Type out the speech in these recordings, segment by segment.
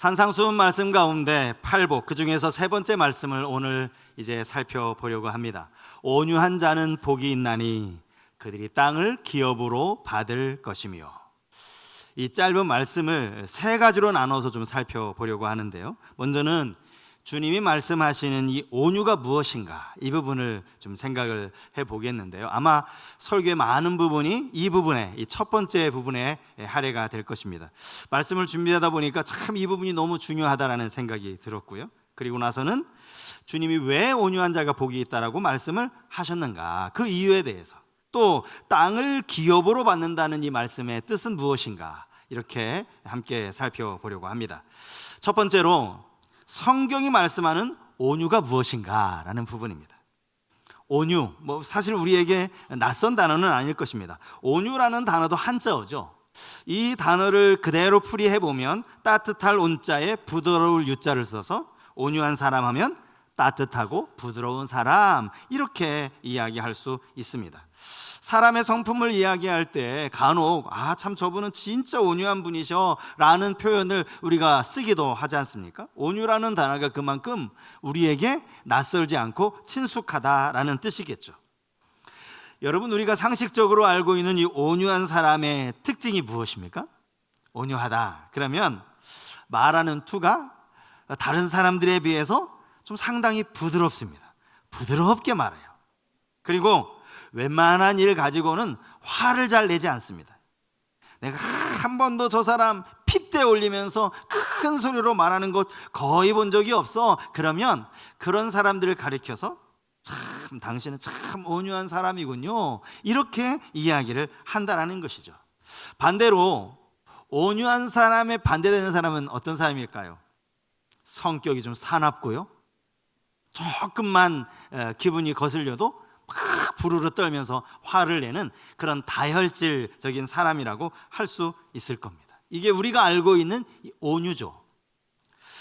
산상수훈 말씀 가운데 팔복, 그 중에서 세 번째 말씀을 오늘 이제 살펴보려고 합니다. 온유한 자는 복이 있나니 그들이 땅을 기업으로 받을 것이며. 이 짧은 말씀을 세 가지로 나눠서 좀 살펴보려고 하는데요. 먼저는 주님이 말씀하시는 이 온유가 무엇인가, 이 부분을 좀 생각을 해보겠는데요. 아마 설교의 많은 부분이 이 부분에, 이 첫 번째 부분에 할애가 될 것입니다. 말씀을 준비하다 보니까 참 이 부분이 너무 중요하다라는 생각이 들었고요. 그리고 나서는 주님이 왜 온유한 자가 복이 있다라고 말씀을 하셨는가, 그 이유에 대해서, 또 땅을 기업으로 받는다는 이 말씀의 뜻은 무엇인가, 이렇게 함께 살펴보려고 합니다. 첫 번째로 성경이 말씀하는 온유가 무엇인가라는 부분입니다. 온유, 사실 우리에게 낯선 단어는 아닐 것입니다. 온유라는 단어도 한자어죠. 이 단어를 그대로 풀이해보면 따뜻할 온자에 부드러울 유자를 써서 온유한 사람 하면 따뜻하고 부드러운 사람, 이렇게 이야기할 수 있습니다. 사람의 성품을 이야기할 때 간혹 참 저분은 진짜 온유한 분이셔 라는 표현을 우리가 쓰기도 하지 않습니까? 온유라는 단어가 그만큼 우리에게 낯설지 않고 친숙하다라는 뜻이겠죠. 여러분, 우리가 상식적으로 알고 있는 이 온유한 사람의 특징이 무엇입니까? 온유하다 그러면 말하는 투가 다른 사람들에 비해서 좀 상당히 부드럽습니다. 부드럽게 말해요. 그리고 웬만한 일 가지고는 화를 잘 내지 않습니다. 내가 한 번도 저 사람 핏대 올리면서 큰 소리로 말하는 것 거의 본 적이 없어. 그러면 그런 사람들을 가리켜서 참 당신은 참 온유한 사람이군요, 이렇게 이야기를 한다라는 것이죠. 반대로 온유한 사람에 반대되는 사람은 어떤 사람일까요? 성격이 좀 사납고요, 조금만 기분이 거슬려도 막 부르르 떨면서 화를 내는 그런 다혈질적인 사람이라고 할 수 있을 겁니다. 이게 우리가 알고 있는 온유죠.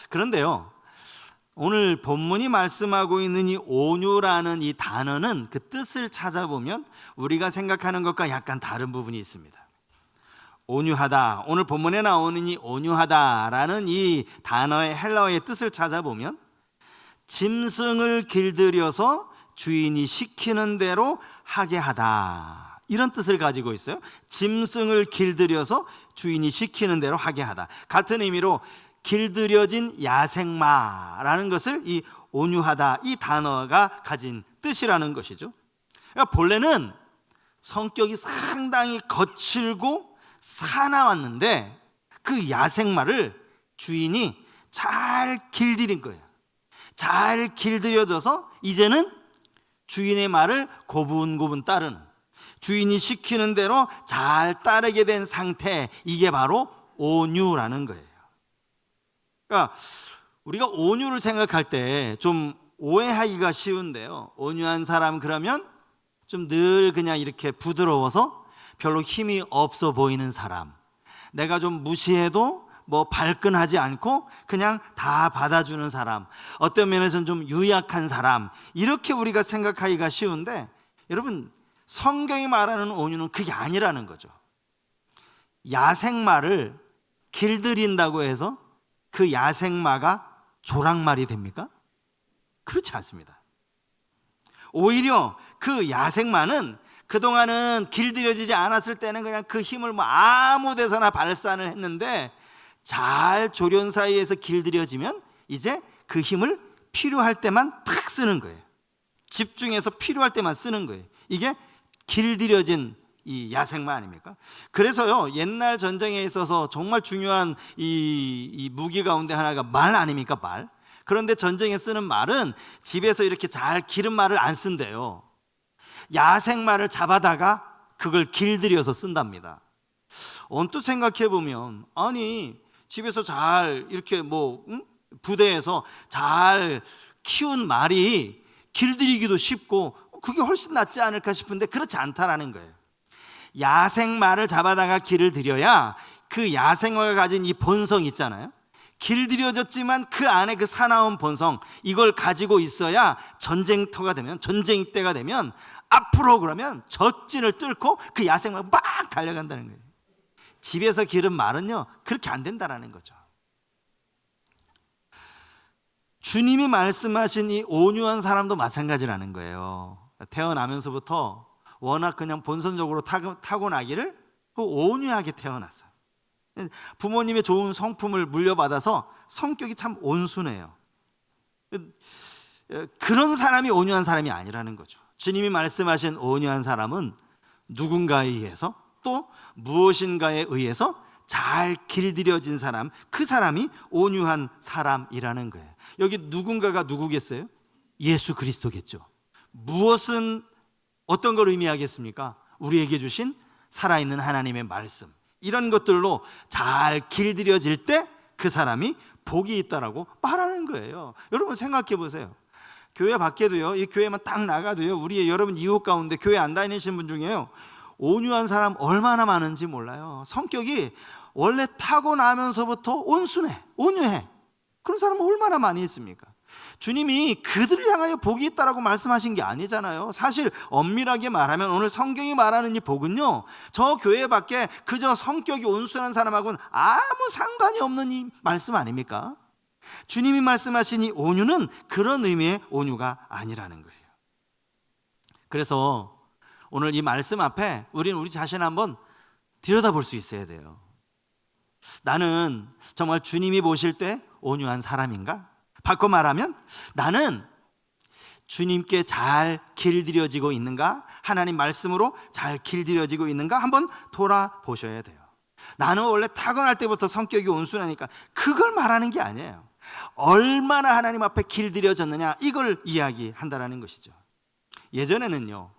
그런데요, 오늘 본문이 말씀하고 있는 이 온유라는 이 단어는 그 뜻을 찾아보면 우리가 생각하는 것과 약간 다른 부분이 있습니다. 온유하다, 오늘 본문에 나오는 이 온유하다라는 이 단어의 헬라어의 뜻을 찾아보면 짐승을 길들여서 주인이 시키는 대로 하게 하다, 이런 뜻을 가지고 있어요. 짐승을 길들여서 주인이 시키는 대로 하게 하다. 같은 의미로 길들여진 야생마라는 것을 이 온유하다, 이 단어가 가진 뜻이라는 것이죠. 그러니까 본래는 성격이 상당히 거칠고 사나웠는데 그 야생마를 주인이 잘 길들인 거예요. 잘 길들여져서 이제는 주인의 말을 고분고분 따르는, 주인이 시키는 대로 잘 따르게 된 상태, 이게 바로 온유라는 거예요. 그러니까 우리가 온유를 생각할 때 좀 오해하기가 쉬운데요, 온유한 사람 그러면 좀 늘 그냥 이렇게 부드러워서 별로 힘이 없어 보이는 사람, 내가 좀 무시해도 발끈하지 않고 그냥 다 받아주는 사람, 어떤 면에서는 좀 유약한 사람, 이렇게 우리가 생각하기가 쉬운데, 여러분, 성경이 말하는 온유는 그게 아니라는 거죠. 야생마를 길들인다고 해서 그 야생마가 조랑말이 됩니까? 그렇지 않습니다. 오히려 그 야생마는 그동안은 길들여지지 않았을 때는 그냥 그 힘을 아무 데서나 발산을 했는데, 잘 조련 사이에서 길들여지면 이제 그 힘을 필요할 때만 탁 쓰는 거예요. 집중해서 필요할 때만 쓰는 거예요. 이게 길들여진 이 야생마 아닙니까? 그래서요, 옛날 전쟁에 있어서 정말 중요한 이 무기 가운데 하나가 말 아닙니까? 말. 그런데 전쟁에 쓰는 말은 집에서 이렇게 잘 기른 말을 안 쓴대요. 야생마를 잡아다가 그걸 길들여서 쓴답니다. 언뜻 생각해 보면, 아니 집에서 잘 이렇게 부대에서 잘 키운 말이 길들이기도 쉽고 그게 훨씬 낫지 않을까 싶은데 그렇지 않다라는 거예요. 야생마를 잡아다가 길을 들여야 그 야생마가 가진 이 본성 있잖아요, 길들여졌지만 그 안에 그 사나운 본성, 이걸 가지고 있어야 전쟁터가 되면, 전쟁 때가 되면 앞으로 그러면 적진을 뚫고 그 야생마가 막 달려간다는 거예요. 집에서 기른 말은요, 그렇게 안 된다라는 거죠. 주님이 말씀하신 이 온유한 사람도 마찬가지라는 거예요. 태어나면서부터 워낙 그냥 본선적으로 타고나기를 온유하게 태어났어요. 부모님의 좋은 성품을 물려받아서 성격이 참 온순해요. 그런 사람이 온유한 사람이 아니라는 거죠. 주님이 말씀하신 온유한 사람은 누군가에 의해서 또 무엇인가에 의해서 잘 길들여진 사람, 그 사람이 온유한 사람이라는 거예요. 여기 누군가가 누구겠어요? 예수 그리스도겠죠. 무엇은 어떤 걸 의미하겠습니까? 우리에게 주신 살아있는 하나님의 말씀, 이런 것들로 잘 길들여질 때 그 사람이 복이 있다라고 말하는 거예요. 여러분 생각해 보세요. 교회 밖에도요, 이 교회만 딱 나가도요, 우리 여러분 이웃 가운데 교회 안 다니시는 분 중에요, 온유한 사람 얼마나 많은지 몰라요. 성격이 원래 타고나면서부터 온유해. 그런 사람은 얼마나 많이 있습니까? 주님이 그들을 향하여 복이 있다라고 말씀하신 게 아니잖아요. 사실 엄밀하게 말하면 오늘 성경이 말하는 이 복은요, 저 교회 밖에 그저 성격이 온순한 사람하고는 아무 상관이 없는 이 말씀 아닙니까? 주님이 말씀하신 이 온유는 그런 의미의 온유가 아니라는 거예요. 그래서 오늘 이 말씀 앞에 우리는 우리 자신 한번 들여다볼 수 있어야 돼요. 나는 정말 주님이 보실 때 온유한 사람인가? 바꿔 말하면 나는 주님께 잘 길들여지고 있는가? 하나님 말씀으로 잘 길들여지고 있는가? 한번 돌아보셔야 돼요. 나는 원래 타고날 때부터 성격이 온순하니까, 그걸 말하는 게 아니에요. 얼마나 하나님 앞에 길들여졌느냐, 이걸 이야기한다라는 것이죠. 예전에는요,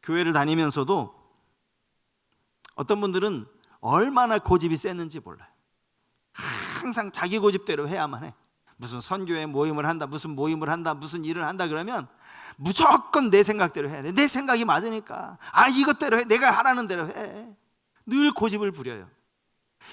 교회를 다니면서도 어떤 분들은 얼마나 고집이 셌는지 몰라요. 항상 자기 고집대로 해야만 해. 무슨 선교회 모임을 한다, 무슨 모임을 한다, 무슨 일을 한다 그러면 무조건 내 생각대로 해야 돼. 내 생각이 맞으니까 이것대로 해, 내가 하라는 대로 해. 늘 고집을 부려요.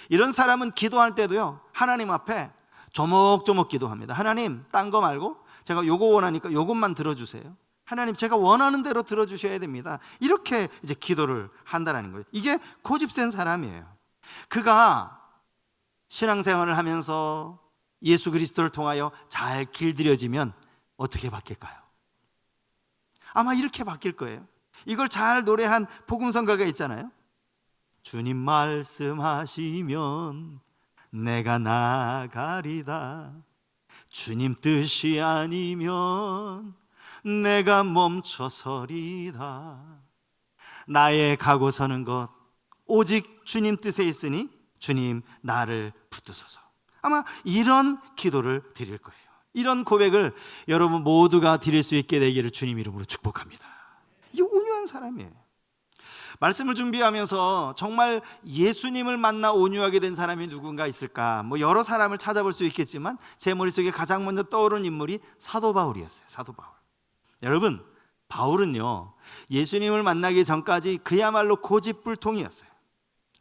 이런 사람은 기도할 때도요, 하나님 앞에 조목조목 기도합니다. 하나님, 딴 거 말고 제가 요거 원하니까 요것만 들어주세요. 하나님, 제가 원하는 대로 들어주셔야 됩니다. 이렇게 이제 기도를 한다는 거예요. 이게 고집센 사람이에요. 그가 신앙생활을 하면서 예수 그리스도를 통하여 잘 길들여지면 어떻게 바뀔까요? 아마 이렇게 바뀔 거예요. 이걸 잘 노래한 복음성가가 있잖아요. 주님 말씀하시면 내가 나가리다. 주님 뜻이 아니면 내가 멈춰서리다. 나의 가고 서는 것 오직 주님 뜻에 있으니 주님 나를 붙드소서. 아마 이런 기도를 드릴 거예요. 이런 고백을 여러분 모두가 드릴 수 있게 되기를 주님 이름으로 축복합니다. 이 온유한 사람이에요. 말씀을 준비하면서 정말 예수님을 만나 온유하게 된 사람이 누군가 있을까? 여러 사람을 찾아볼 수 있겠지만 제 머릿속에 가장 먼저 떠오른 인물이 사도 바울이었어요. 사도 바울. 여러분, 바울은요, 예수님을 만나기 전까지 그야말로 고집불통이었어요.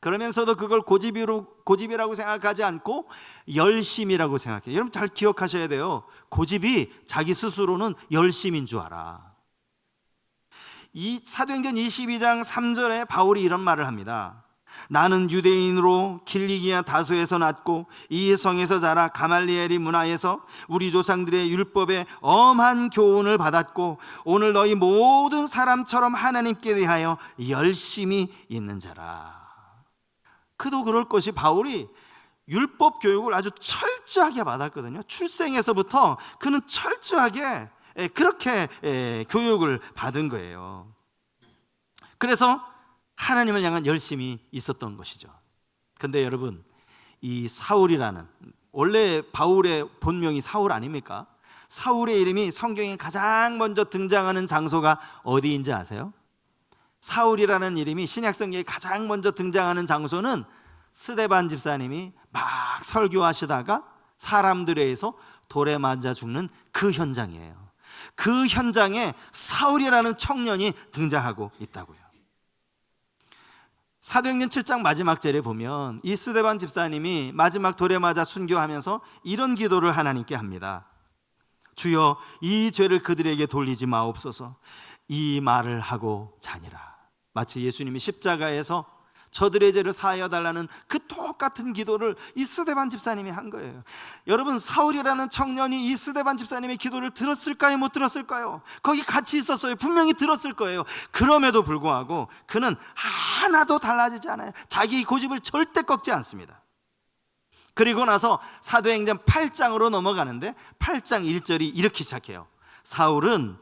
그러면서도 그걸 고집이라고 생각하지 않고 열심이라고 생각해요. 여러분 잘 기억하셔야 돼요. 고집이 자기 스스로는 열심인 줄 알아. 이 사도행전 22장 3절에 바울이 이런 말을 합니다. 나는 유대인으로 길리기아 다소에서 났고 이 성에서 자라 가말리엘의 문화에서 우리 조상들의 율법에 엄한 교훈을 받았고 오늘 너희 모든 사람처럼 하나님께 대하여 열심히 있는 자라. 그도 그럴 것이 바울이 율법 교육을 아주 철저하게 받았거든요. 출생에서부터 그는 철저하게 그렇게 교육을 받은 거예요. 그래서 하나님을 향한 열심이 있었던 것이죠. 근데 여러분, 이 사울이라는, 원래 바울의 본명이 사울 아닙니까? 사울의 이름이 성경에 가장 먼저 등장하는 장소가 어디인지 아세요? 사울이라는 이름이 신약성경에 가장 먼저 등장하는 장소는 스데반 집사님이 막 설교하시다가 사람들에 의해서 돌에 맞아 죽는 그 현장이에요. 그 현장에 사울이라는 청년이 등장하고 있다고요. 사도행전 7장 마지막 절에 보면 이 스데반 집사님이 마지막 돌에 맞아 순교하면서 이런 기도를 하나님께 합니다. 주여, 이 죄를 그들에게 돌리지 마옵소서. 이 말을 하고 자니라. 마치 예수님이 십자가에서 저들의 죄를 사하여 달라는 그 똑같은 기도를 이 스데반 집사님이 한 거예요. 여러분, 사울이라는 청년이 이 스데반 집사님의 기도를 들었을까요? 못 들었을까요? 거기 같이 있었어요. 분명히 들었을 거예요. 그럼에도 불구하고 그는 하나도 달라지지 않아요. 자기 고집을 절대 꺾지 않습니다. 그리고 나서 사도행전 8장으로 넘어가는데 8장 1절이 이렇게 시작해요. 사울은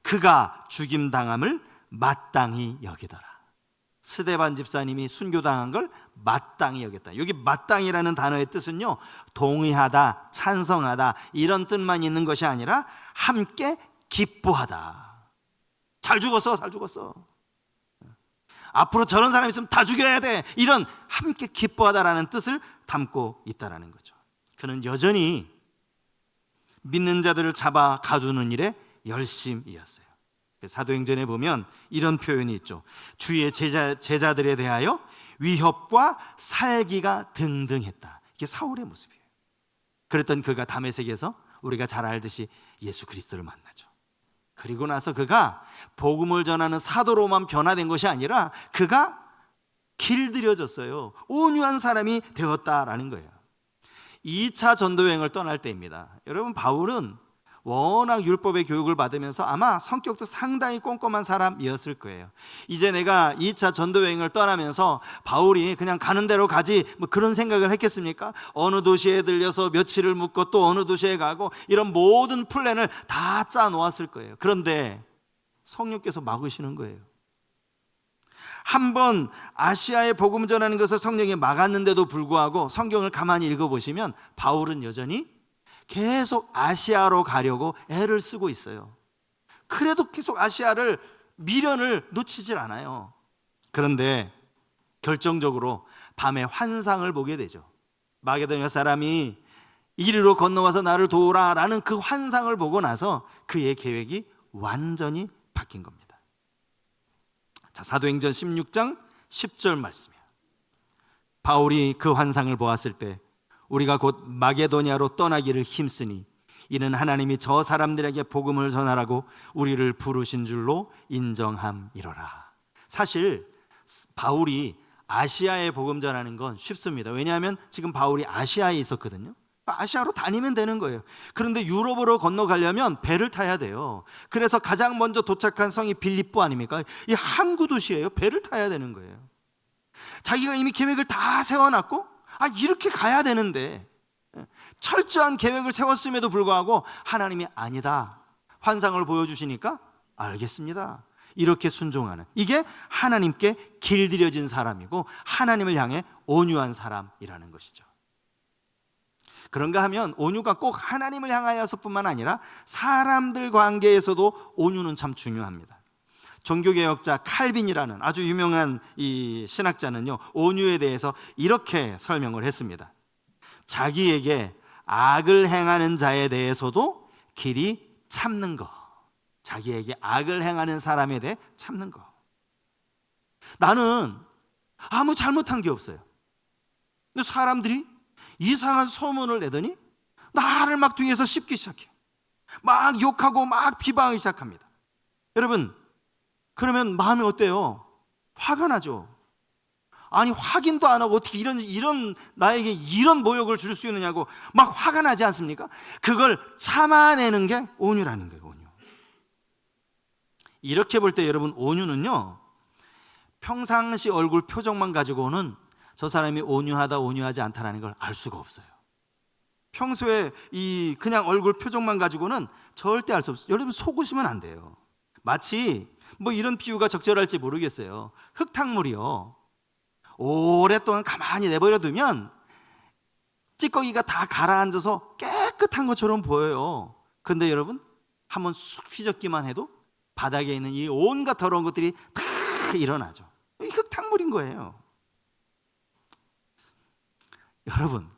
그가 죽임당함을 마땅히 여기더라. 스데반 집사님이 순교당한 걸 마땅히 여겼다. 여기 마땅히라는 단어의 뜻은요, 동의하다, 찬성하다 이런 뜻만 있는 것이 아니라 함께 기뻐하다. 잘 죽었어, 잘 죽었어. 앞으로 저런 사람이 있으면 다 죽여야 돼. 이런 함께 기뻐하다라는 뜻을 담고 있다라는 거죠. 그는 여전히 믿는 자들을 잡아 가두는 일에 열심이었어요. 사도행전에 보면 이런 표현이 있죠. 주의 제자들에 대하여 위협과 살기가 등등했다. 이게 사울의 모습이에요. 그랬던 그가 다메섹에서 우리가 잘 알듯이 예수 그리스도를 만나죠. 그리고 나서 그가 복음을 전하는 사도로만 변화된 것이 아니라 그가 길들여졌어요. 온유한 사람이 되었다라는 거예요. 2차 전도여행을 떠날 때입니다. 여러분, 바울은 워낙 율법의 교육을 받으면서 아마 성격도 상당히 꼼꼼한 사람이었을 거예요. 이제 내가 2차 전도여행을 떠나면서 바울이 그냥 가는 대로 가지 뭐 그런 생각을 했겠습니까? 어느 도시에 들려서 며칠을 묵고 또 어느 도시에 가고 이런 모든 플랜을 다 짜놓았을 거예요. 그런데 성령께서 막으시는 거예요. 한번 아시아에 복음 전하는 것을 성령이 막았는데도 불구하고 성경을 가만히 읽어보시면 바울은 여전히 계속 아시아로 가려고 애를 쓰고 있어요. 그래도 계속 아시아를 미련을 놓치질 않아요. 그런데 결정적으로 밤에 환상을 보게 되죠. 마게도냐 사람이 이리로 건너와서 나를 도우라라는 그 환상을 보고 나서 그의 계획이 완전히 바뀐 겁니다. 자, 사도행전 16장 10절 말씀이에요. 바울이 그 환상을 보았을 때 우리가 곧 마게도냐로 떠나기를 힘쓰니 이는 하나님이 저 사람들에게 복음을 전하라고 우리를 부르신 줄로 인정함이로라. 사실 바울이 아시아에 복음 전하는 건 쉽습니다. 왜냐하면 지금 바울이 아시아에 있었거든요. 아시아로 다니면 되는 거예요. 그런데 유럽으로 건너가려면 배를 타야 돼요. 그래서 가장 먼저 도착한 성이 빌립보 아닙니까? 이 항구 도시예요. 배를 타야 되는 거예요. 자기가 이미 계획을 다 세워놨고 이렇게 가야 되는데 철저한 계획을 세웠음에도 불구하고 하나님이 아니다, 환상을 보여주시니까 알겠습니다, 이렇게 순종하는, 이게 하나님께 길들여진 사람이고 하나님을 향해 온유한 사람이라는 것이죠. 그런가 하면 온유가 꼭 하나님을 향하여서뿐만 아니라 사람들 관계에서도 온유는 참 중요합니다. 종교개혁자 칼빈이라는 아주 유명한 이 신학자는요, 온유에 대해서 이렇게 설명을 했습니다. 자기에게 악을 행하는 자에 대해서도 길이 참는 것. 자기에게 악을 행하는 사람에 대해 참는 것. 나는 아무 잘못한 게 없어요. 근데 사람들이 이상한 소문을 내더니 나를 막 뒤에서 씹기 시작해요. 막 욕하고 막 비방하기 시작합니다. 여러분, 그러면 마음이 어때요? 화가 나죠. 아니, 확인도 안 하고 어떻게 이런 나에게 이런 모욕을 줄 수 있느냐고 막 화가 나지 않습니까? 그걸 참아내는 게 온유라는 거예요. 온유. 이렇게 볼 때 여러분, 온유는요, 평상시 얼굴 표정만 가지고는 저 사람이 온유하다 온유하지 않다라는 걸 알 수가 없어요. 평소에 이 그냥 얼굴 표정만 가지고는 절대 알 수 없어요. 여러분, 속으시면 안 돼요. 마치 뭐 이런 비유가 적절할지 모르겠어요. 흙탕물이요, 오랫동안 가만히 내버려 두면 찌꺼기가 다 가라앉아서 깨끗한 것처럼 보여요. 근데 여러분, 한번 쑥 휘젓기만 해도 바닥에 있는 이 온갖 더러운 것들이 다 일어나죠. 이 흙탕물인 거예요. 여러분,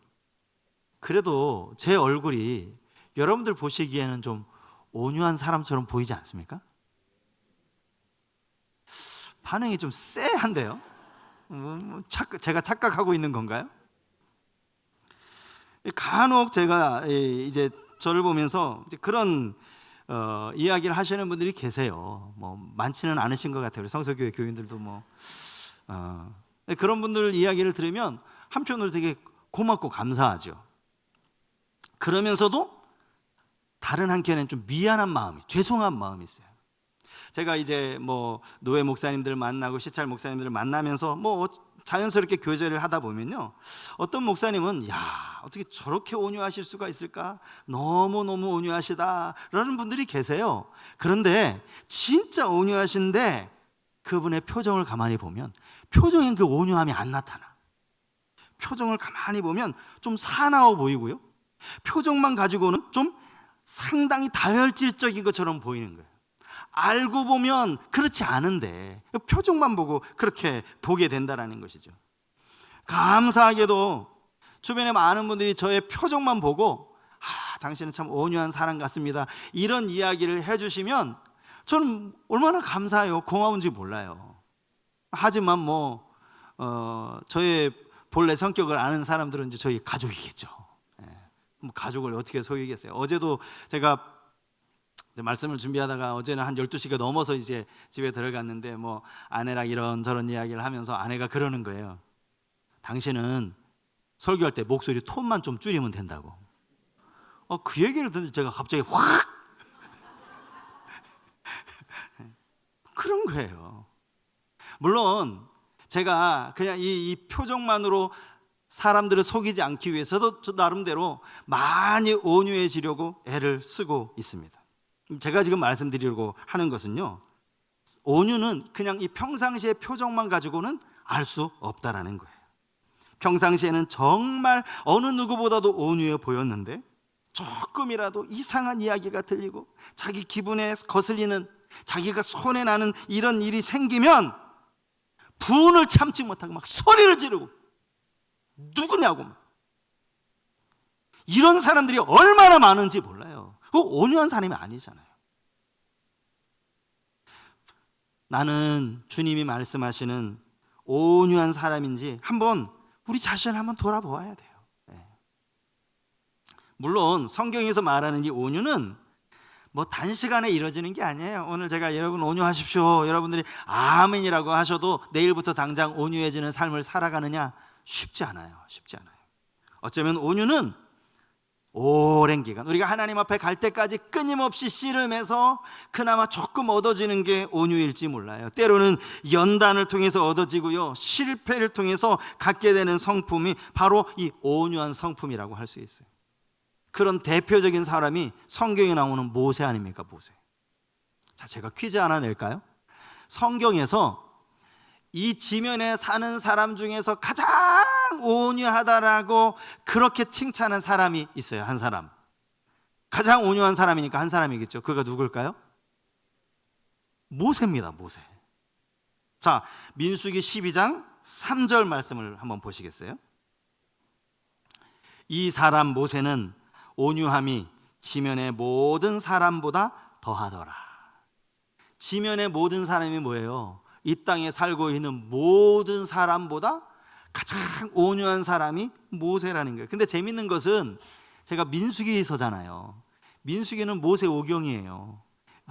그래도 제 얼굴이 여러분들 보시기에는 좀 온유한 사람처럼 보이지 않습니까? 반응이 좀 쎄한데요? 제가 착각하고 있는 건가요? 간혹 제가 이제 저를 보면서 그런 이야기를 하시는 분들이 계세요. 뭐 많지는 않으신 것 같아요. 우리 성서교회 교인들도 그런 분들 이야기를 들으면 한편으로 되게 고맙고 감사하죠. 그러면서도 다른 한켠에는 좀 미안한 마음이, 죄송한 마음이 있어요. 제가 이제 뭐 노회 목사님들 만나고 시찰 목사님들을 만나면서 뭐 자연스럽게 교제를 하다 보면요, 어떤 목사님은 야, 어떻게 저렇게 온유하실 수가 있을까? 너무너무 온유하시다 라는 분들이 계세요. 그런데 진짜 온유하신데 그분의 표정을 가만히 보면 표정엔 그 온유함이 안 나타나. 표정을 가만히 보면 좀 사나워 보이고요, 표정만 가지고는 좀 상당히 다혈질적인 것처럼 보이는 거예요. 알고 보면 그렇지 않은데 표정만 보고 그렇게 보게 된다는 것이죠. 감사하게도 주변에 많은 분들이 저의 표정만 보고 당신은 참 온유한 사람 같습니다, 이런 이야기를 해주시면 저는 얼마나 감사해요, 고마운지 몰라요. 하지만 저의 본래 성격을 아는 사람들은 이제 저희 가족이겠죠. 가족을 어떻게 속이겠어요. 어제도 제가 말씀을 준비하다가 어제는 한 12시가 넘어서 이제 집에 들어갔는데 아내랑 이런저런 이야기를 하면서 아내가 그러는 거예요. 당신은 설교할 때 목소리 톤만 좀 줄이면 된다고. 그 얘기를 듣는데 제가 갑자기 확 그런 거예요. 물론 제가 그냥 이 표정만으로 사람들을 속이지 않기 위해서도 저 나름대로 많이 온유해지려고 애를 쓰고 있습니다. 제가 지금 말씀드리려고 하는 것은요, 온유는 그냥 이 평상시의 표정만 가지고는 알 수 없다라는 거예요. 평상시에는 정말 어느 누구보다도 온유해 보였는데 조금이라도 이상한 이야기가 들리고 자기 기분에 거슬리는, 자기가 손해나는 이런 일이 생기면 분을 참지 못하고 막 소리를 지르고 누구냐고 이런 사람들이 얼마나 많은지 몰라요. 그거 온유한 사람이 아니잖아요. 나는 주님이 말씀하시는 온유한 사람인지 한번 우리 자신을 한번 돌아보아야 돼요. 물론 성경에서 말하는 이 온유는 단시간에 이루어지는 게 아니에요. 오늘 제가 여러분 온유하십시오, 여러분들이 아멘이라고 하셔도 내일부터 당장 온유해지는 삶을 살아가느냐? 쉽지 않아요. 쉽지 않아요. 어쩌면 온유는 오랜 기간, 우리가 하나님 앞에 갈 때까지 끊임없이 씨름해서 그나마 조금 얻어지는 게 온유일지 몰라요. 때로는 연단을 통해서 얻어지고요, 실패를 통해서 갖게 되는 성품이 바로 이 온유한 성품이라고 할 수 있어요. 그런 대표적인 사람이 성경에 나오는 모세 아닙니까? 모세. 자, 제가 퀴즈 하나 낼까요? 성경에서 이 지면에 사는 사람 중에서 가장 온유하다라고 그렇게 칭찬한 사람이 있어요. 한 사람. 가장 온유한 사람이니까 한 사람이겠죠. 그가 누굴까요? 모세입니다. 모세. 자, 민수기 12장 3절 말씀을 한번 보시겠어요? 이 사람 모세는 온유함이 지면의 모든 사람보다 더하더라. 지면의 모든 사람이 뭐예요? 이 땅에 살고 있는 모든 사람보다 가장 온유한 사람이 모세라는 거예요. 근데 재밌는 것은 제가 민수기서잖아요. 민수기는 모세 오경이에요.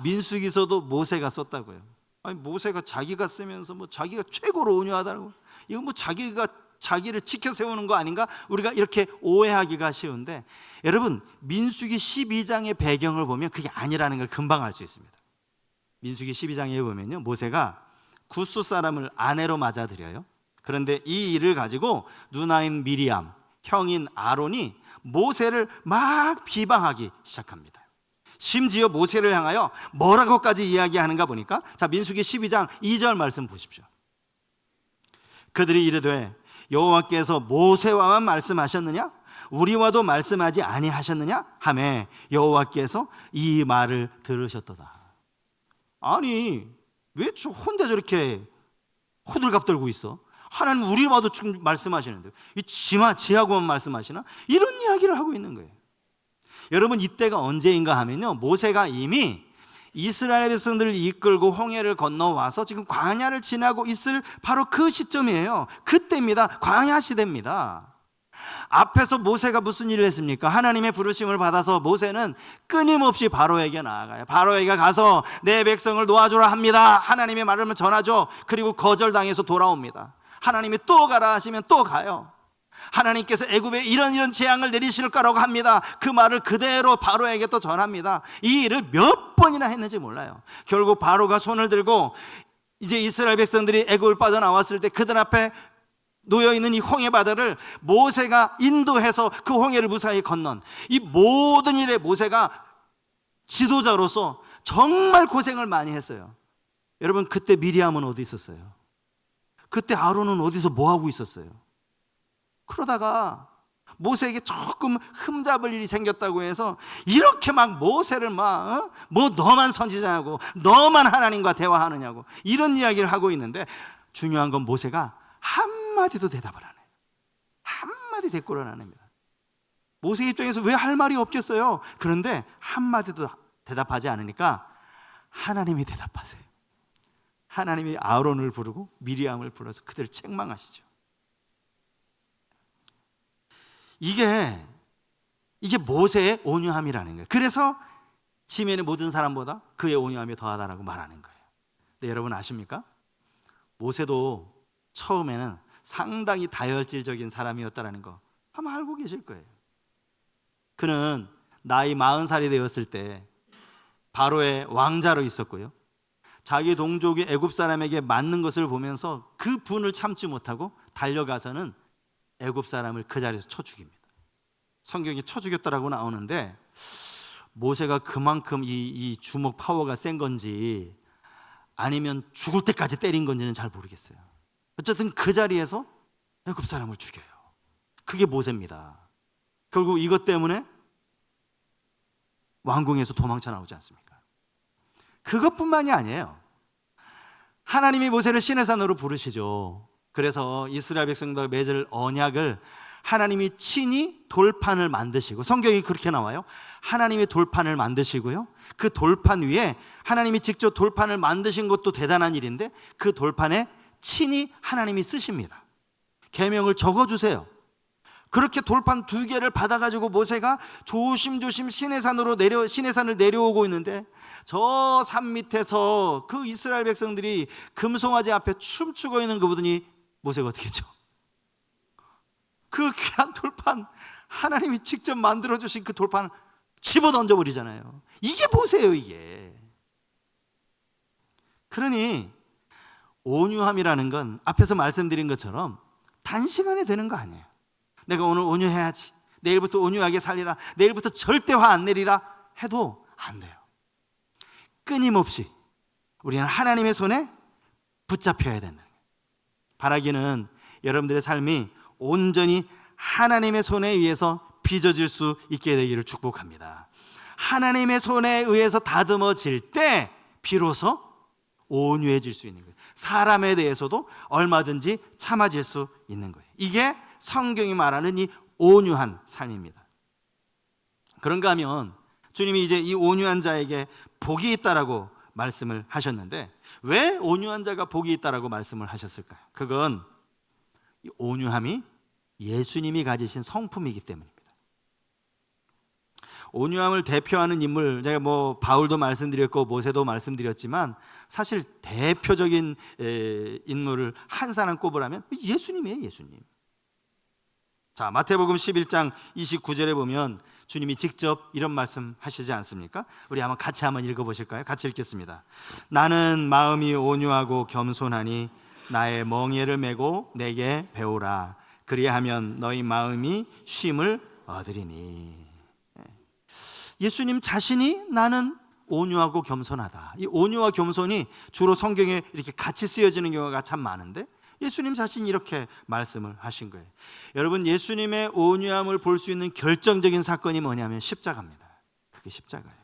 민수기서도 모세가 썼다고요. 아니, 모세가 자기가 쓰면서 자기가 최고로 온유하다고, 이건 자기가 자기를 지켜 세우는 거 아닌가? 우리가 이렇게 오해하기가 쉬운데, 여러분 민수기 12장의 배경을 보면 그게 아니라는 걸 금방 알 수 있습니다. 민수기 12장에 보면요, 모세가 굿수 사람을 아내로 맞아들여요. 그런데 이 일을 가지고 누나인 미리암, 형인 아론이 모세를 막 비방하기 시작합니다. 심지어 모세를 향하여 뭐라고까지 이야기하는가 보니까, 자, 민수기 12장 2절 말씀 보십시오. 그들이 이르되 여호와께서 모세와만 말씀하셨느냐? 우리와도 말씀하지 아니하셨느냐? 하매 여호와께서 이 말을 들으셨도다. 아니, 왜 혼자 저렇게 호들갑 떨고 있어? 하나님 우리와도 지금 말씀하시는데 이 지하고만 말씀하시나? 이런 이야기를 하고 있는 거예요. 여러분, 이때가 언제인가 하면요, 모세가 이미 이스라엘 백성들을 이끌고 홍해를 건너와서 지금 광야를 지나고 있을 바로 그 시점이에요. 그때입니다. 광야 시대입니다. 앞에서 모세가 무슨 일을 했습니까? 하나님의 부르심을 받아서 모세는 끊임없이 바로에게 나아가요. 바로에게 가서 내 백성을 놓아주라 합니다. 하나님의 말을 전하죠. 그리고 거절당해서 돌아옵니다. 하나님이 또 가라 하시면 또 가요. 하나님께서 애굽에 이런 재앙을 내리실 거라고 합니다. 그 말을 그대로 바로에게 또 전합니다. 이 일을 몇 번이나 했는지 몰라요. 결국 바로가 손을 들고 이제 이스라엘 백성들이 애굽을 빠져나왔을 때 그들 앞에 놓여있는 이 홍해 바다를 모세가 인도해서 그 홍해를 무사히 건넌 이 모든 일에 모세가 지도자로서 정말 고생을 많이 했어요. 여러분, 그때 미리암은 어디 있었어요? 그때 아론은 어디서 뭐하고 있었어요? 그러다가 모세에게 조금 흠잡을 일이 생겼다고 해서 이렇게 막 모세를 뭐 너만 선지자냐고, 너만 하나님과 대화하느냐고 이런 이야기를 하고 있는데, 중요한 건 모세가 한마디도 대답을 안 해요. 한마디 대꾸를 안 합니다. 모세 입장에서 왜 할 말이 없겠어요? 그런데 한마디도 대답하지 않으니까 하나님이 대답하세요. 하나님이 아론을 부르고 미리암을 불러서 그들을 책망하시죠. 이게 모세의 온유함이라는 거예요. 그래서 지면의 모든 사람보다 그의 온유함이 더하다라고 말하는 거예요. 근데 여러분 아십니까? 모세도 처음에는 상당히 다혈질적인 사람이었다라는 거 아마 알고 계실 거예요. 그는 나이 40살이 되었을 때 바로의 왕자로 있었고요. 자기 동족이 애굽 사람에게 맞는 것을 보면서 그 분을 참지 못하고 달려가서는 애굽 사람을 그 자리에서 쳐 죽입니다. 성경에 쳐 죽였다라고 나오는데, 모세가 그만큼 이 주먹 파워가 센 건지 아니면 죽을 때까지 때린 건지는 잘 모르겠어요. 어쨌든 그 자리에서 애굽 사람을 죽여요. 그게 모세입니다. 결국 이것 때문에 왕궁에서 도망쳐 나오지 않습니까? 그것뿐만이 아니에요. 하나님이 모세를 시내산으로 부르시죠. 그래서 이스라엘 백성들 맺을 언약을 하나님이 친히 돌판을 만드시고, 성경이 그렇게 나와요. 하나님이 돌판을 만드시고요, 그 돌판 위에 하나님이 직접 돌판을 만드신 것도 대단한 일인데 그 돌판에 친히 하나님이 쓰십니다. 계명을 적어주세요. 그렇게 돌판 2개를 받아가지고 모세가 조심조심 시내산을 내려오고 있는데, 저 산 밑에서 그 이스라엘 백성들이 금송아지 앞에 춤추고 있는 거 보더니 모세가 어떻게 했죠? 그 귀한 돌판, 하나님이 직접 만들어주신 그 돌판을 집어 던져버리잖아요. 이게 모세예요, 이게. 그러니 온유함이라는 건 앞에서 말씀드린 것처럼 단시간에 되는 거 아니에요. 내가 오늘 온유해야지, 내일부터 온유하게 살리라, 내일부터 절대 화 안 내리라 해도 안 돼요. 끊임없이 우리는 하나님의 손에 붙잡혀야 된다. 바라기는 여러분들의 삶이 온전히 하나님의 손에 의해서 빚어질 수 있게 되기를 축복합니다. 하나님의 손에 의해서 다듬어질 때 비로소 온유해질 수 있는 거예요. 사람에 대해서도 얼마든지 참아질 수 있는 거예요. 이게 성경이 말하는 이 온유한 삶입니다. 그런가 하면 주님이 이제 이 온유한 자에게 복이 있다라고 말씀을 하셨는데, 왜 온유한 자가 복이 있다라고 말씀을 하셨을까요? 그건 이 온유함이 예수님이 가지신 성품이기 때문입니다. 온유함을 대표하는 인물, 제가 바울도 말씀드렸고 모세도 말씀드렸지만 사실 대표적인 인물을 한 사람 꼽으라면 예수님이에요, 예수님. 자, 마태복음 11장 29절에 보면 주님이 직접 이런 말씀 하시지 않습니까? 우리 같이 한번 읽어보실까요? 같이 읽겠습니다. 나는 마음이 온유하고 겸손하니 나의 멍에를 메고 내게 배우라. 그리하면 너희 마음이 쉼을 얻으리니. 예수님 자신이 나는 온유하고 겸손하다. 이 온유와 겸손이 주로 성경에 이렇게 같이 쓰여지는 경우가 참 많은데 예수님 자신이 이렇게 말씀을 하신 거예요. 여러분, 예수님의 온유함을 볼 수 있는 결정적인 사건이 뭐냐면 십자가입니다. 그게 십자가예요.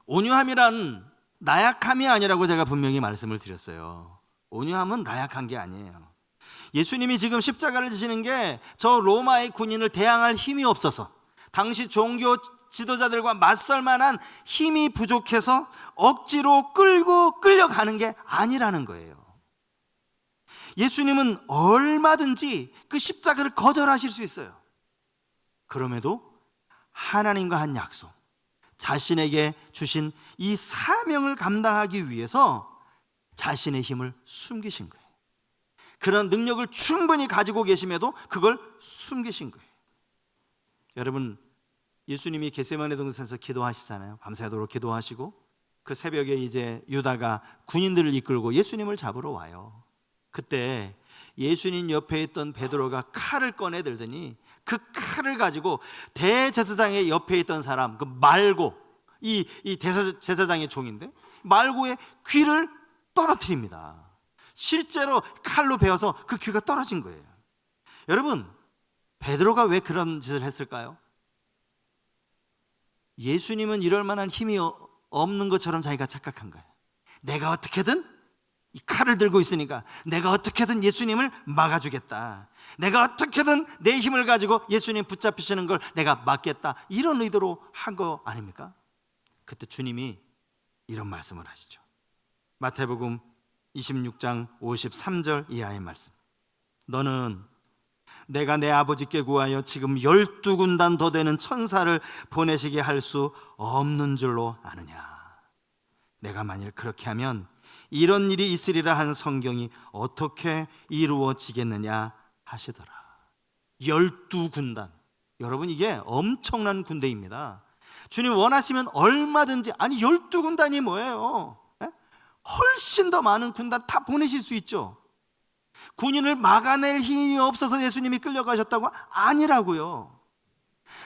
온유함이란 나약함이 아니라고 제가 분명히 말씀을 드렸어요. 온유함은 나약한 게 아니에요. 예수님이 지금 십자가를 지시는 게 저 로마의 군인을 대항할 힘이 없어서, 당시 종교 지도자들과 맞설 만한 힘이 부족해서 억지로 끌려가는 게 아니라는 거예요. 예수님은 얼마든지 그 십자가를 거절하실 수 있어요. 그럼에도 하나님과 한 약속, 자신에게 주신 이 사명을 감당하기 위해서 자신의 힘을 숨기신 거예요. 그런 능력을 충분히 가지고 계심에도 그걸 숨기신 거예요. 여러분, 예수님이 겟세마네 동산에서 기도하시잖아요. 밤새도록 기도하시고 그 새벽에 이제 유다가 군인들을 이끌고 예수님을 잡으러 와요. 그때 예수님 옆에 있던 베드로가 칼을 꺼내 들더니 그 칼을 가지고 대제사장의 옆에 있던 사람, 그 말고, 이 제사장의 종인데 말고의 귀를 떨어뜨립니다. 실제로 칼로 베어서 그 귀가 떨어진 거예요. 여러분, 베드로가 왜 그런 짓을 했을까요? 예수님은 이럴 만한 힘이 없는 것처럼 자기가 착각한 거예요. 내가 어떻게든 이 칼을 들고 있으니까 내가 어떻게든 예수님을 막아주겠다, 내가 어떻게든 내 힘을 가지고 예수님 붙잡히시는 걸 내가 막겠다, 이런 의도로 한 거 아닙니까? 그때 주님이 이런 말씀을 하시죠. 마태복음 26장 53절 이하의 말씀. 너는 내가 내 아버지께 구하여 지금 12군단 더 되는 천사를 보내시게 할 수 없는 줄로 아느냐. 내가 만일 그렇게 하면 이런 일이 있으리라 한 성경이 어떻게 이루어지겠느냐 하시더라. 12군단. 여러분, 이게 엄청난 군대입니다. 주님 원하시면 얼마든지, 아니 12군단이 뭐예요? 훨씬 더 많은 군단 다 보내실 수 있죠. 군인을 막아낼 힘이 없어서 예수님이 끌려가셨다고? 아니라고요.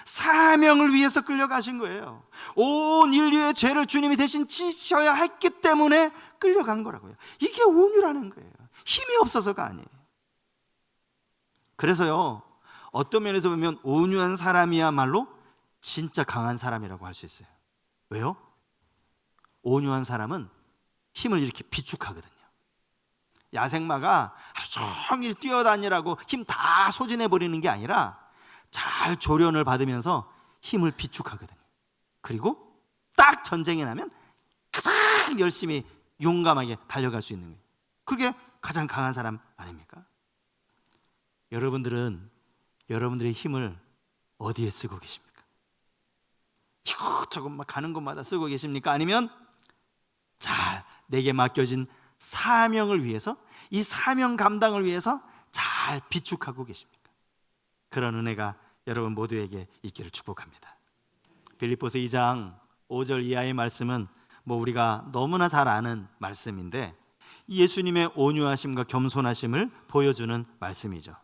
사명을 위해서 끌려가신 거예요. 온 인류의 죄를 주님이 대신 지셔야 했기 때문에 끌려간 거라고요. 이게 온유라는 거예요. 힘이 없어서가 아니에요. 그래서요, 어떤 면에서 보면 온유한 사람이야말로 진짜 강한 사람이라고 할 수 있어요. 왜요? 온유한 사람은 힘을 이렇게 비축하거든요. 야생마가 하루 종일 뛰어다니라고 힘 다 소진해버리는 게 아니라 잘 조련을 받으면서 힘을 비축하거든요. 그리고 딱 전쟁이 나면 가장 열심히 용감하게 달려갈 수 있는 거예요. 그게 가장 강한 사람 아닙니까? 여러분들은 여러분들의 힘을 어디에 쓰고 계십니까? 이것저것 막 가는 곳마다 쓰고 계십니까? 아니면 잘 내게 맡겨진 사명을 위해서, 이 사명 감당을 위해서 잘 비축하고 계십니까? 그런 은혜가 여러분 모두에게 있기를 축복합니다. 빌립보서 2장 5절 이하의 말씀은 우리가 너무나 잘 아는 말씀인데, 예수님의 온유하심과 겸손하심을 보여주는 말씀이죠.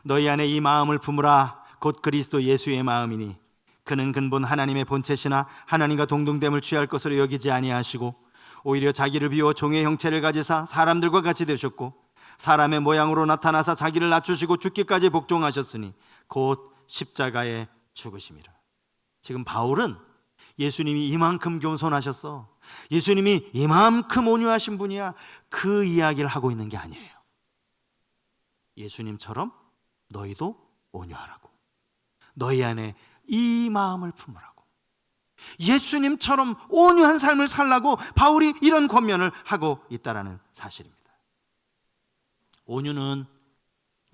너희 안에 이 마음을 품으라. 곧 그리스도 예수의 마음이니 그는 근본 하나님의 본체시나 하나님과 동등됨을 취할 것으로 여기지 아니하시고 오히려 자기를 비워 종의 형체를 가지사 사람들과 같이 되셨고 사람의 모양으로 나타나사 자기를 낮추시고 죽기까지 복종하셨으니 곧 십자가에 죽으심이라. 지금 바울은 예수님이 이만큼 겸손하셨어, 예수님이 이만큼 온유하신 분이야, 그 이야기를 하고 있는 게 아니에요. 예수님처럼 너희도 온유하라고, 너희 안에 이 마음을 품으라고, 예수님처럼 온유한 삶을 살라고 바울이 이런 권면을 하고 있다는 사실입니다. 온유는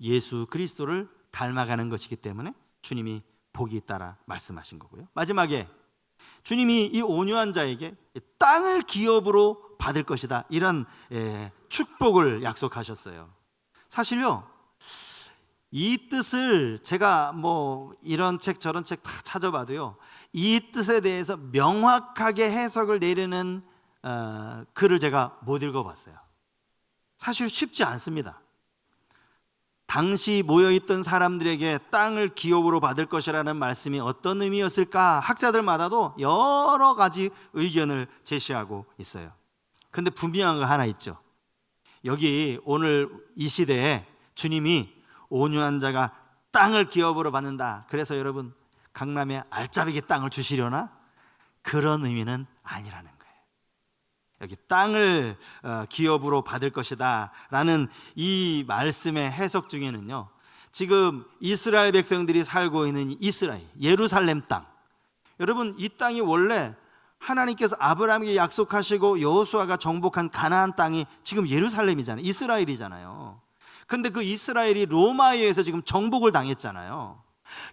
예수 그리스도를 닮아가는 것이기 때문에 주님이 복이 있다라 말씀하신 거고요. 마지막에 주님이 이 온유한 자에게 땅을 기업으로 받을 것이다, 이런 축복을 약속하셨어요. 사실요, 이 뜻을 제가 이런 책 저런 책 다 찾아봐도요, 이 뜻에 대해서 명확하게 해석을 내리는 글을 제가 못 읽어봤어요. 사실 쉽지 않습니다. 당시 모여있던 사람들에게 땅을 기업으로 받을 것이라는 말씀이 어떤 의미였을까, 학자들마다도 여러 가지 의견을 제시하고 있어요. 근데 분명한 거 하나 있죠. 여기 오늘 이 시대에 주님이 온유한 자가 땅을 기업으로 받는다, 그래서 여러분 강남에 알짜배기 땅을 주시려나? 그런 의미는 아니라는 거예요. 여기 땅을 기업으로 받을 것이다 라는 이 말씀의 해석 중에는요, 지금 이스라엘 백성들이 살고 있는 이스라엘, 예루살렘 땅, 여러분 이 땅이 원래 하나님께서 아브라함에게 약속하시고 여호수아가 정복한 가나안 땅이 지금 예루살렘이잖아요. 이스라엘이잖아요. 근데 그 이스라엘이 로마에 의해서 지금 정복을 당했잖아요.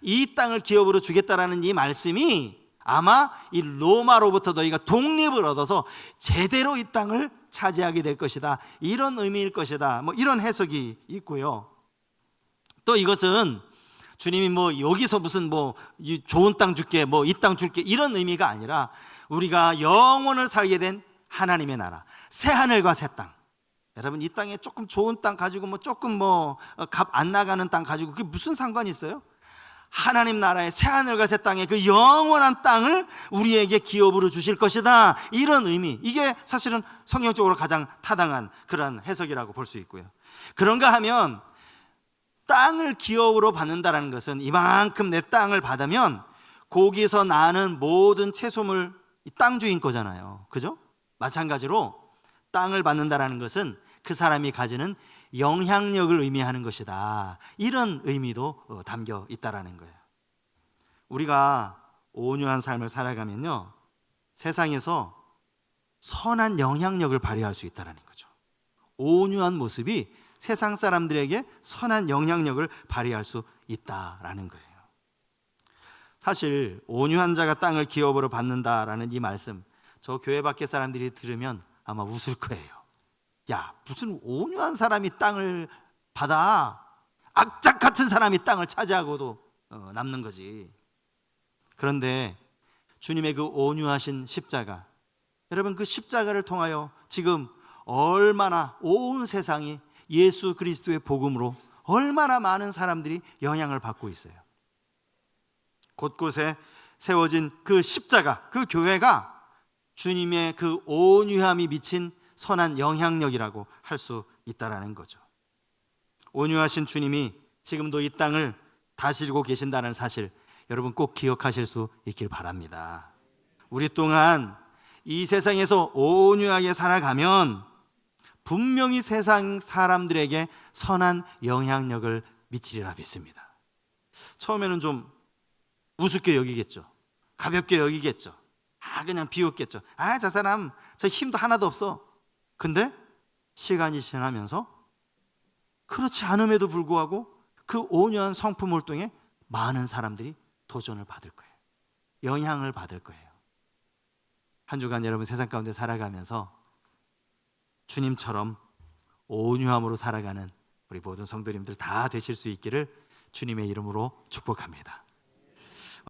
이 땅을 기업으로 주겠다라는 이 말씀이 아마 이 로마로부터 너희가 독립을 얻어서 제대로 이 땅을 차지하게 될 것이다, 이런 의미일 것이다, 뭐 이런 해석이 있고요. 또 이것은 주님이 뭐 여기서 무슨 뭐 좋은 땅 줄게, 뭐 이 땅 줄게, 이런 의미가 아니라 우리가 영원을 살게 된 하나님의 나라, 새 하늘과 새 땅. 여러분, 이 땅에 조금 좋은 땅 가지고 뭐 조금 뭐 값 안 나가는 땅 가지고 그게 무슨 상관이 있어요? 하나님 나라의 새 하늘과 새 땅의 그 영원한 땅을 우리에게 기업으로 주실 것이다, 이런 의미. 이게 사실은 성경적으로 가장 타당한 그러한 해석이라고 볼 수 있고요. 그런가 하면 땅을 기업으로 받는다는 것은 이만큼 내 땅을 받으면 거기서 나는 모든 채소물 땅 주인 거잖아요. 그죠? 마찬가지로 땅을 받는다는 것은 그 사람이 가지는 영향력을 의미하는 것이다, 이런 의미도 담겨 있다라는 거예요. 우리가 온유한 삶을 살아가면요, 세상에서 선한 영향력을 발휘할 수 있다는 거죠. 온유한 모습이 세상 사람들에게 선한 영향력을 발휘할 수 있다라는 거예요. 사실 온유한 자가 땅을 기업으로 받는다라는 이 말씀, 저 교회 밖에 사람들이 들으면 아마 웃을 거예요. 야, 무슨 온유한 사람이 땅을 받아? 악착 같은 사람이 땅을 차지하고도 남는 거지. 그런데 주님의 그 온유하신 십자가, 여러분, 그 십자가를 통하여 지금 얼마나 온 세상이 예수 그리스도의 복음으로 얼마나 많은 사람들이 영향을 받고 있어요. 곳곳에 세워진 그 십자가, 그 교회가 주님의 그 온유함이 미친 선한 영향력이라고 할 수 있다는 거죠. 온유하신 주님이 지금도 이 땅을 다스리고 계신다는 사실, 여러분 꼭 기억하실 수 있길 바랍니다. 우리 또한 이 세상에서 온유하게 살아가면 분명히 세상 사람들에게 선한 영향력을 미치리라 믿습니다. 처음에는 좀 우습게 여기겠죠. 가볍게 여기겠죠. 그냥 비웃겠죠. 저 사람 저 힘도 하나도 없어. 근데 시간이 지나면서 그렇지 않음에도 불구하고 그 온유한 성품 활동에 많은 사람들이 도전을 받을 거예요. 영향을 받을 거예요. 한 주간 여러분 세상 가운데 살아가면서 주님처럼 온유함으로 살아가는 우리 모든 성도님들 다 되실 수 있기를 주님의 이름으로 축복합니다.